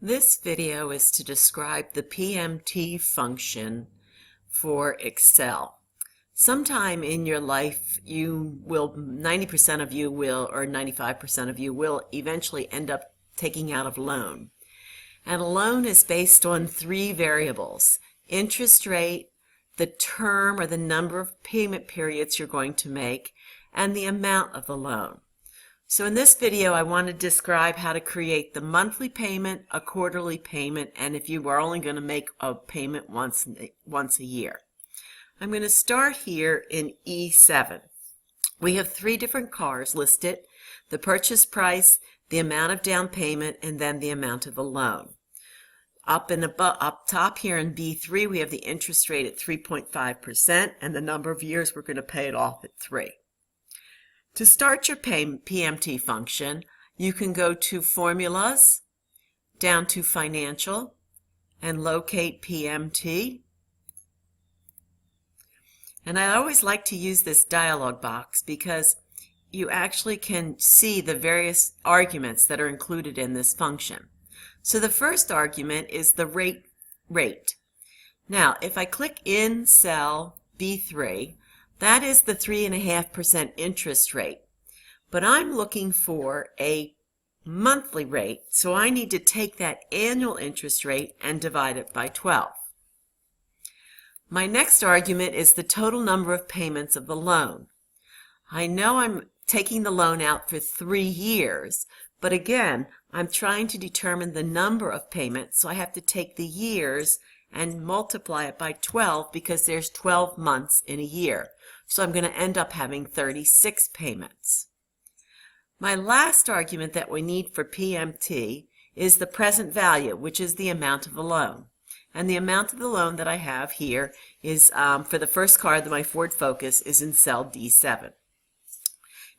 This video is to describe the PMT function for Excel. Sometime in your life, 90% of you will, or 95% of you will eventually end up taking out a loan. And a loan is based on three variables: interest rate, the term or the number of payment periods you're going to make, and the amount of the loan. So in this video, I want to describe how to create the monthly payment, a quarterly payment, and if you are only going to make a payment once a year. I'm going to start here in E7. We have three different cars listed: the purchase price, the amount of down payment, and then the amount of the loan. Up top here in B3, we have the interest rate at 3.5% and the number of years we're going to pay it off at 3. To start your PMT function, you can go to Formulas, down to Financial, and locate PMT. And I always like to use this dialog box because you actually can see the various arguments that are included in this function. So the first argument is the rate. Now, if I click in cell B3, that is the 3.5% interest rate. But I'm looking for a monthly rate, so I need to take that annual interest rate and divide it by 12. My next argument is the total number of payments of the loan. I know I'm taking the loan out for 3 years, but again, I'm trying to determine the number of payments, so I have to take the years and multiply it by 12 because there's 12 months in a year. So I'm going to end up having 36 payments. My last argument that we need for PMT is the present value, which is the amount of the loan. And the amount of the loan that I have here is, for the first car, my Ford Focus, is in cell D7.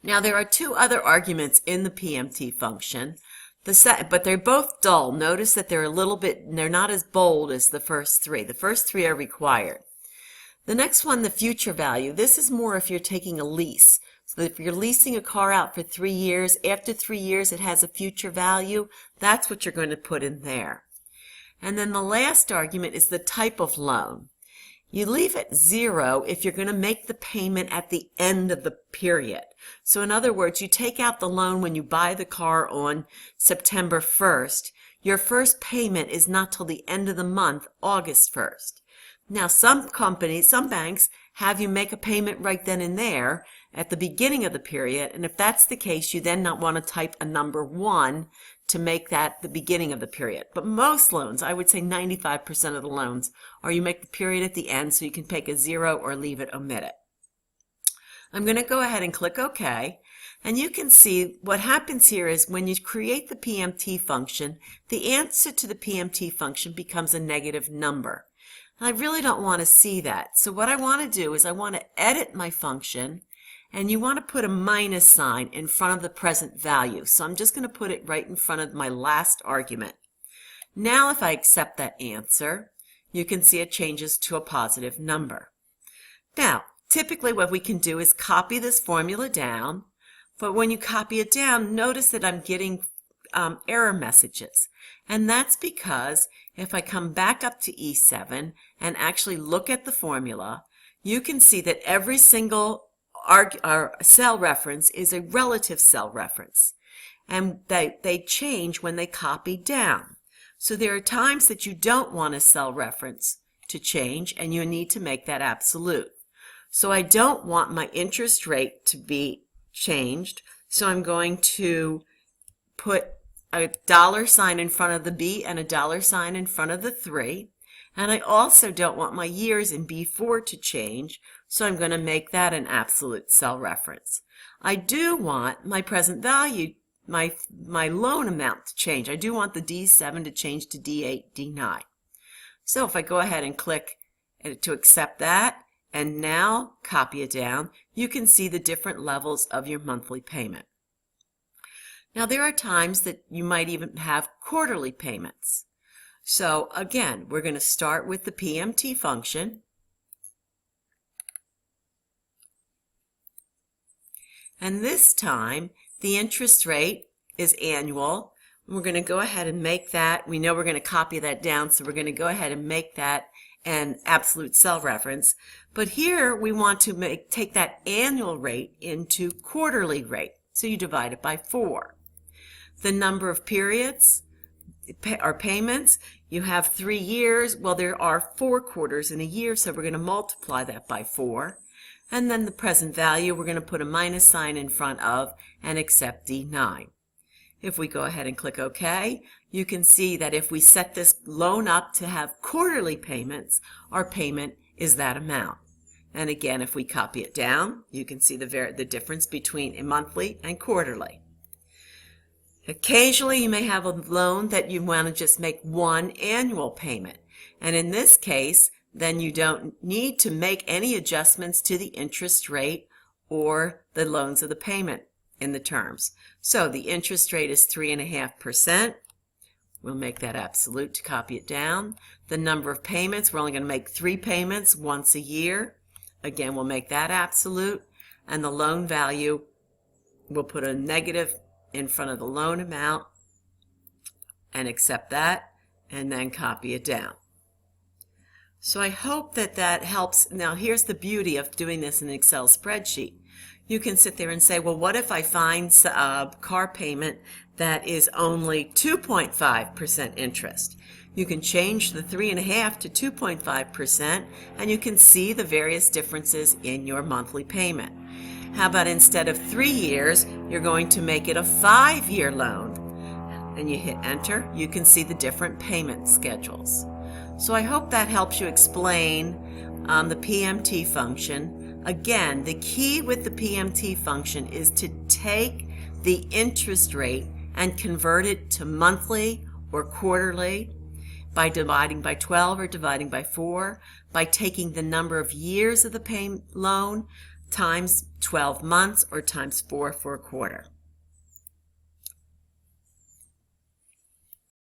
Now there are two other arguments in the PMT function, but they're both dull. Notice that they're not as bold as the first three. The first three are required. The next one, the future value, this is more if you're taking a lease. So if you're leasing a car out for 3 years, after 3 years it has a future value, that's what you're going to put in there. And then the last argument is the type of loan. You leave it 0 if you're going to make the payment at the end of the period. So in other words, you take out the loan when you buy the car on September 1st. Your first payment is not till the end of the month, August 1st. Now some banks have you make a payment right then and there at the beginning of the period, and if that's the case, you then not want to type a number 1 to make that the beginning of the period. But most loans, I would say 95% of the loans, are you make the period at the end so you can take a 0 or leave it, omit it. I'm going to go ahead and click OK, and you can see what happens here is when you create the PMT function, the answer to the PMT function becomes a negative number. I really don't want to see that. So what I want to do is I want to edit my function, and you want to put a minus sign in front of the present value. So I'm just going to put it right in front of my last argument. Now if I accept that answer, you can see it changes to a positive number. Now, typically what we can do is copy this formula down, but when you copy it down, notice that I'm getting error messages. And that's because if I come back up to E7 and actually look at the formula, you can see that every single cell reference is a relative cell reference. And they change when they copy down. So there are times that you don't want a cell reference to change, and you need to make that absolute. So I don't want my interest rate to be changed, so I'm going to put a $sign in front of the B and a $sign in front of the 3. And I also don't want my years in B4 to change, so I'm going to make that an absolute cell reference. I do want my present value, my loan amount to change. I do want the D7 to change to D8, D9. So if I go ahead and click to accept that, and now copy it down, you can see the different levels of your monthly payment. Now there are times that you might even have quarterly payments. So again, we're going to start with the PMT function. And this time, the interest rate is annual. We're going to go ahead and make that. We know we're going to copy that down, so we're going to go ahead and make that an absolute cell reference. But here we want to take that annual rate into quarterly rate. So you divide it by 4. The number of periods or payments, you have 3 years. Well, there are 4 quarters in a year, so we're going to multiply that by 4. And then the present value, we're going to put a minus sign in front of and accept D9. If we go ahead and click OK, you can see that if we set this loan up to have quarterly payments, our payment is that amount. And again, if we copy it down, you can see the difference between a monthly and quarterly. Occasionally, you may have a loan that you want to just make one annual payment. And in this case, then you don't need to make any adjustments to the interest rate or the loans of the payment in the terms. So the interest rate is 3.5%. We'll make that absolute to copy it down. The number of payments, we're only going to make 3 payments once a year. Again, we'll make that absolute. And the loan value, we'll put a negative in front of the loan amount and accept that, and then copy it down. So I hope that that helps. Now here's the beauty of doing this in an Excel spreadsheet. You can sit there and say, well, what if I find a car payment that is only 2.5% interest? You can change the 3.5 to 2.5%, and you can see the various differences in your monthly payment. How about instead of 3 years, you're going to make it a 5-year loan, and you hit enter, you can see the different payment schedules. So I hope that helps you explain the PMT function. Again, the key with the PMT function is to take the interest rate and convert it to monthly or quarterly by dividing by 12 or dividing by 4, by taking the number of years of the loan times 12 months or times 4 for a quarter.